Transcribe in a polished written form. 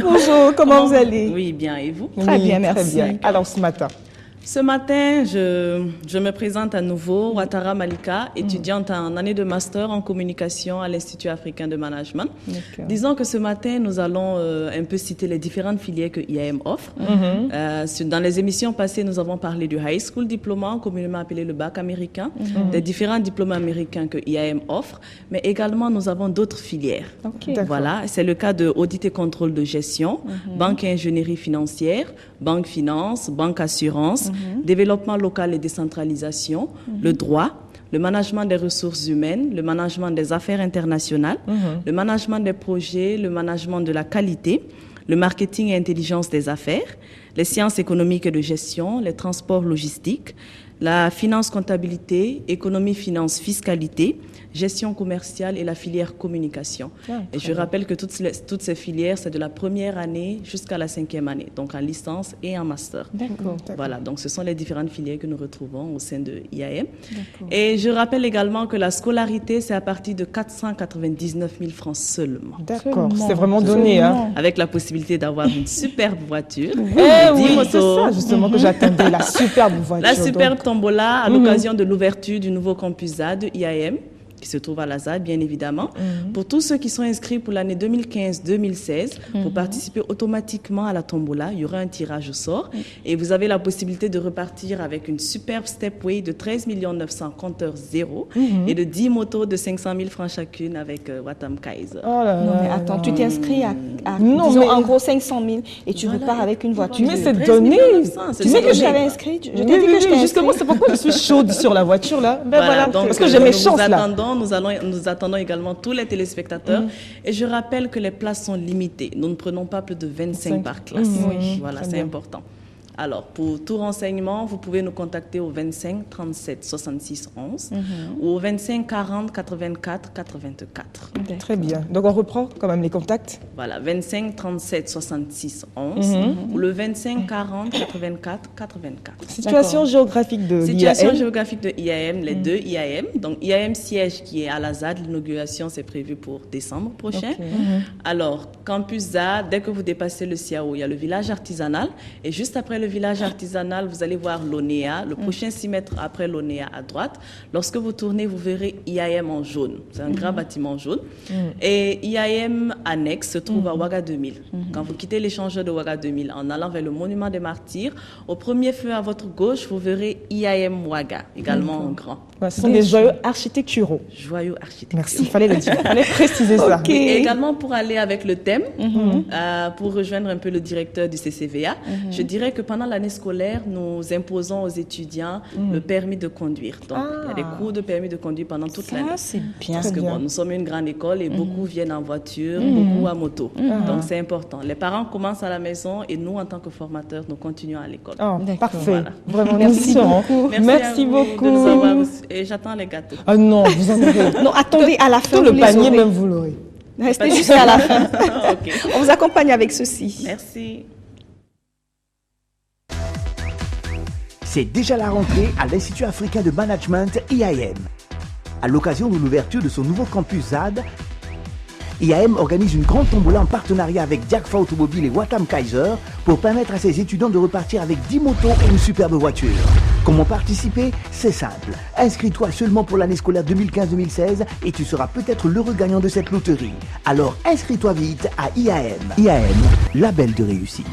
Bonjour, comment vous allez? Oui, bien, et vous? Très bien, merci. Très bien. Alors ce matin, je me présente à nouveau, Ouattara Malika, étudiante en année de master en communication à l'Institut africain de management. Disons que ce matin, nous allons un peu citer les différentes filières que IAM offre. Dans les émissions passées, nous avons parlé du High School Diploma, communément appelé le bac américain, des différents diplômes américains que IAM offre, mais également nous avons d'autres filières. Voilà, c'est le cas de audit et contrôle de gestion, banque et ingénierie financière, banque finance, banque assurance, développement local et décentralisation, le droit, le management des ressources humaines, le management des affaires internationales, le management des projets, le management de la qualité, le marketing et intelligence des affaires, les sciences économiques et de gestion, les transports logistiques, la finance comptabilité, économie finance fiscalité, gestion commerciale et la filière communication. Et je rappelle que toutes ces filières, c'est de la première année jusqu'à la 5e année, donc en licence et en master. Voilà, donc ce sont les différentes filières que nous retrouvons au sein de IAM. Et je rappelle également que la scolarité, c'est à partir de 499 000 francs seulement. D'accord, c'est vraiment donné. Hein. Avec la possibilité d'avoir une superbe voiture. Oui, c'est ça justement que j'attendais, la superbe voiture. La superbe tombola à l'occasion de l'ouverture du nouveau campus ZAD de IAM, qui se trouve à la ZAD, bien évidemment. Pour tous ceux qui sont inscrits pour l'année 2015-2016, pour participer automatiquement à la tombola, il y aura un tirage au sort et vous avez la possibilité de repartir avec une superbe Stepway de 13 900 compteurs zéro et de 10 motos de 500 000 francs chacune avec Watam Kaiser. Non, mais attends, tu t'inscris à disons, en gros 500 000 et tu repars avec une voiture. Mais c'est donné. Tu sais que je t'avais inscrit. Je t'ai dit que je t'ai justement, c'est pourquoi je suis chaude sur la voiture là. Ben voilà, donc, parce que j'ai mes chances là. Nous attendons également tous les téléspectateurs. Et je rappelle que les places sont limitées. Nous ne prenons pas plus de 25 par classe. Voilà, c'est important. Alors, pour tout renseignement, vous pouvez nous contacter au 25 37 66 11 ou au 25 40 84 84. Très bien. Donc, on reprend quand même les contacts. Voilà, 25 37 66 11 ou le 25 40 84 84. Situation géographique de Situation IAM. géographique de IAM, les deux IAM. Donc, IAM siège qui est à la ZAD. L'inauguration, c'est prévu pour décembre prochain. Alors, campus ZAD, dès que vous dépassez le CIAO, il y a le village artisanal. Et juste après le village artisanal, vous allez voir l'ONEA, le prochain 6 mètres après l'ONEA à droite. Lorsque vous tournez, vous verrez IAM en jaune. C'est un grand bâtiment jaune. Et IAM annexe se trouve à Ouaga 2000. Quand vous quittez l'échangeur de Ouaga 2000 en allant vers le monument des martyrs, au premier feu à votre gauche, vous verrez IAM Ouaga, également en grand. Ce sont des joyaux architecturaux. Joyaux architecturaux. Merci, il fallait le dire. Il fallait préciser ça. Et également pour aller avec le thème, pour rejoindre un peu le directeur du CCVA, je dirais que pendant l'année scolaire, nous imposons aux étudiants le permis de conduire. Donc, il y a des cours de permis de conduire pendant toute l'année. Ça, c'est bien. Parce que bon, nous sommes une grande école et beaucoup viennent en voiture, beaucoup à moto. Donc, c'est important. Les parents commencent à la maison et nous, en tant que formateurs, nous continuons à l'école. Oh, parfait. Voilà. Vraiment, merci beaucoup. Merci beaucoup. De nous avoir reçus. Et j'attends les gâteaux. Ah non, vous en avez. Non, attendez, à la fin, Tout vous le les panier, aurez. même, vous l'aurez. Restez jusqu'à la fin. Ok. On vous accompagne avec ceci. Merci. C'est déjà la rentrée à l'Institut africain de management IAM. À l'occasion de l'ouverture de son nouveau campus ZAD, IAM organise une grande tombola en partenariat avec Diakfa Automobile et Watam Kaiser pour permettre à ses étudiants de repartir avec 10 motos et une superbe voiture. Comment participer? C'est simple. Inscris-toi seulement pour l'année scolaire 2015-2016 et tu seras peut-être l'heureux gagnant de cette loterie. Alors inscris-toi vite à IAM. IAM, label de réussite.